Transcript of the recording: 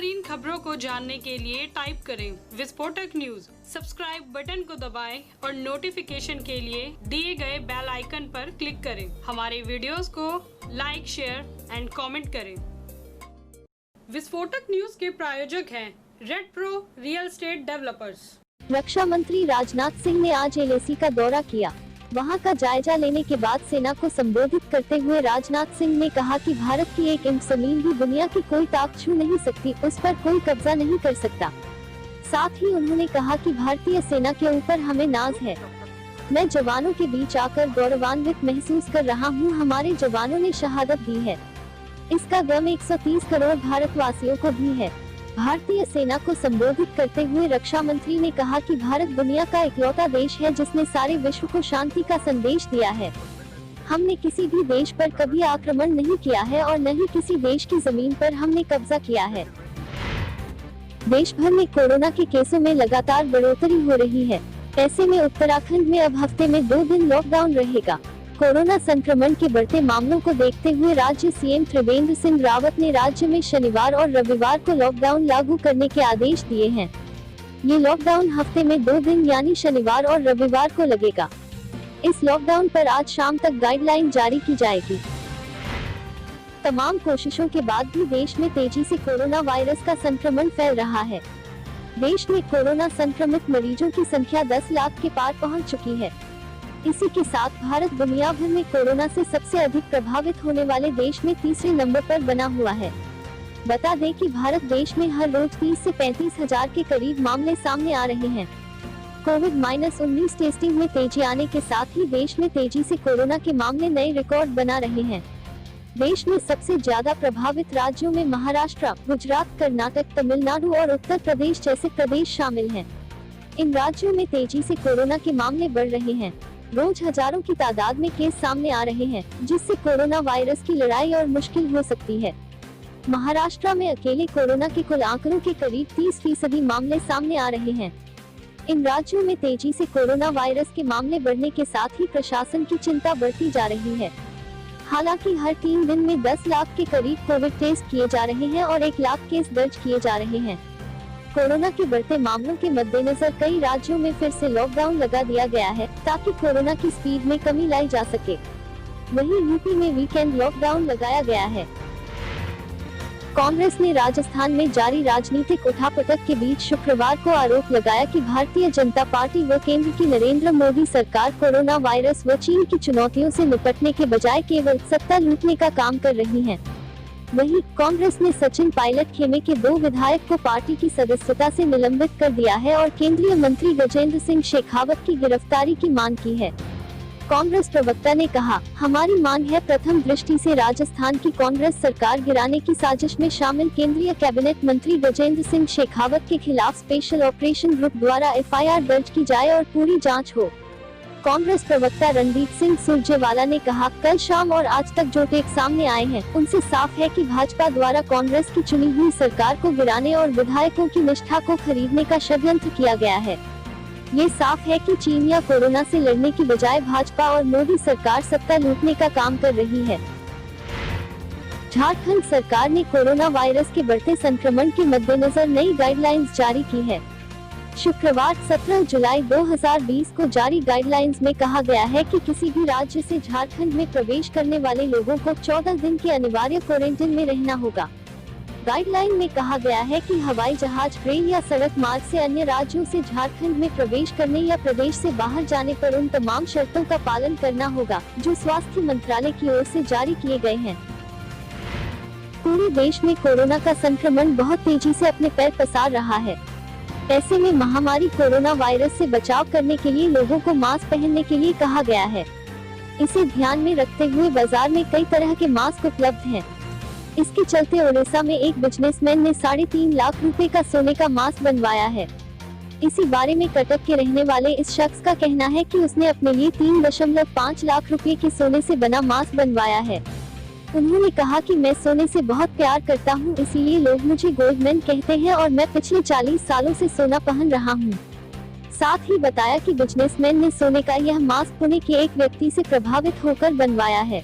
ताज़ातरीन खबरों को जानने के लिए टाइप करें विस्फोटक न्यूज। सब्सक्राइब बटन को दबाएं और नोटिफिकेशन के लिए दिए गए बेल आइकन पर क्लिक करें। हमारे वीडियोस को लाइक, शेयर एंड कमेंट करें। विस्फोटक न्यूज के प्रायोजक हैं Red Pro Real Estate Developers. रक्षा मंत्री राजनाथ सिंह ने आज एलएसी का दौरा किया। वहां का जायजा लेने के बाद सेना को संबोधित करते हुए राजनाथ सिंह ने कहा कि भारत की एक इंच जमीन भी दुनिया की कोई ताकत छू नहीं सकती, उस पर कोई कब्जा नहीं कर सकता। साथ ही उन्होंने कहा कि भारतीय सेना के ऊपर हमें नाज है। मैं जवानों के बीच आकर गौरवान्वित महसूस कर रहा हूं। हमारे जवानों ने शहादत दी है, इसका गम 130 करोड़ भारतवासियों को भी है। भारतीय सेना को संबोधित करते हुए रक्षा मंत्री ने कहा कि भारत दुनिया का इकलौता देश है जिसने सारे विश्व को शांति का संदेश दिया है। हमने किसी भी देश पर कभी आक्रमण नहीं किया है और न ही किसी देश की जमीन पर हमने कब्जा किया है। देश भर में कोरोना के केसों में लगातार बढ़ोतरी हो रही है। ऐसे में उत्तराखंड में अब हफ्ते में 2 दिन लॉकडाउन रहेगा। कोरोना संक्रमण के बढ़ते मामलों को देखते हुए राज्य सीएम त्रिवेंद्र सिंह रावत ने राज्य में शनिवार और रविवार को लॉकडाउन लागू करने के आदेश दिए हैं। ये लॉकडाउन हफ्ते में 2 दिन यानी शनिवार और रविवार को लगेगा। इस लॉकडाउन पर आज शाम तक गाइडलाइन जारी की जाएगी। तमाम कोशिशों के बाद भी देश में तेजी से कोरोना वायरस का संक्रमण फैल रहा है। देश में कोरोना संक्रमित मरीजों की संख्या 10 लाख के पार पहुंच चुकी है। इसी के साथ भारत दुनिया भर में कोरोना से सबसे अधिक प्रभावित होने वाले देश में तीसरे नंबर पर बना हुआ है। बता दें कि भारत देश में हर रोज 30 से 35 हजार के करीब मामले सामने आ रहे हैं। कोविड-19 टेस्टिंग में तेजी आने के साथ ही देश में तेजी से कोरोना के मामले नए रिकॉर्ड बना रहे हैं। देश में सबसे ज्यादा प्रभावित राज्यों में महाराष्ट्र, गुजरात, कर्नाटक, तमिलनाडु और उत्तर प्रदेश जैसे प्रदेश शामिल हैं। इन राज्यों में तेजी से कोरोना के मामले बढ़ रहे हैं। रोज हजारों की तादाद में केस सामने आ रहे हैं, जिससे कोरोना वायरस की लड़ाई और मुश्किल हो सकती है। महाराष्ट्र में अकेले कोरोना के कुल आंकड़ों के करीब 30% मामले सामने आ रहे हैं। इन राज्यों में तेजी से कोरोना वायरस के मामले बढ़ने के साथ ही प्रशासन की चिंता बढ़ती जा रही है। हालांकि हर 3 दिन में 10 लाख के करीब कोविड टेस्ट किए जा रहे हैं और 1 लाख केस दर्ज किए जा रहे हैं। कोरोना के बढ़ते मामलों के मद्देनजर कई राज्यों में फिर से लॉकडाउन लगा दिया गया है, ताकि कोरोना की स्पीड में कमी लाई जा सके। वहीं यूपी में वीकेंड लॉकडाउन लगाया गया है। कांग्रेस ने राजस्थान में जारी राजनीतिक उठापटक के बीच शुक्रवार को आरोप लगाया कि भारतीय जनता पार्टी व केंद्र की नरेंद्र मोदी सरकार कोरोना वायरस व चीन की चुनौतियों से निपटने के बजाय केवल सत्ता लूटने का काम कर रही है। वहीं कांग्रेस ने सचिन पायलट खेमे के 2 विधायक को पार्टी की सदस्यता से निलंबित कर दिया है और केंद्रीय मंत्री गजेंद्र सिंह शेखावत की गिरफ्तारी की मांग की है। कांग्रेस प्रवक्ता ने कहा, हमारी मांग है प्रथम दृष्टि से राजस्थान की कांग्रेस सरकार गिराने की साजिश में शामिल केंद्रीय कैबिनेट मंत्री गजेंद्र सिंह शेखावत के खिलाफ स्पेशल ऑपरेशन ग्रुप द्वारा एफआईआर दर्ज की जाए और पूरी जाँच हो। कांग्रेस प्रवक्ता रणदीप सिंह सुरजेवाला ने कहा, कल शाम और आज तक जो टेक सामने आए हैं उनसे साफ है कि भाजपा द्वारा कांग्रेस की चुनी हुई सरकार को गिराने और विधायकों की निष्ठा को खरीदने का षड्यंत्र किया गया है। ये साफ है कि चीन या कोरोना से लड़ने की बजाय भाजपा और मोदी सरकार सत्ता लूटने का काम कर रही है। झारखंड सरकार ने कोरोना वायरस के बढ़ते संक्रमण के मद्देनजर नई गाइडलाइंस जारी की है। शुक्रवार 17 जुलाई 2020 को जारी गाइडलाइंस में कहा गया है कि किसी भी राज्य से झारखंड में प्रवेश करने वाले लोगों को 14 दिन के अनिवार्य क्वारंटीन में रहना होगा। गाइडलाइन में कहा गया है कि हवाई जहाज, ट्रेन या सड़क मार्ग से अन्य राज्यों से झारखंड में प्रवेश करने या प्रदेश से बाहर जाने पर उन तमाम शर्तों का पालन करना होगा जो स्वास्थ्य मंत्रालय की ओर से जारी किए गए हैं। पूरे देश में कोरोना का संक्रमण बहुत तेजी से अपने पैर पसार रहा है। ऐसे में महामारी कोरोना वायरस से बचाव करने के लिए लोगों को मास्क पहनने के लिए कहा गया है। इसे ध्यान में रखते हुए बाजार में कई तरह के मास्क उपलब्ध हैं। इसके चलते ओडिशा में एक बिजनेसमैन ने 3.5 लाख रुपए का सोने का मास्क बनवाया है। इसी बारे में कटक के रहने वाले इस शख्स का कहना है कि उसने अपने लिए 3.5 लाख रुपए के सोने से बना मास्क बनवाया है। उन्होंने कहा कि मैं सोने से बहुत प्यार करता हूं, इसीलिए लोग मुझे गोल्डमैन कहते हैं और मैं पिछले 40 सालों से सोना पहन रहा हूं। साथ ही बताया कि बिजनेसमैन ने सोने का यह मास्क पुणे के एक व्यक्ति से प्रभावित होकर बनवाया है।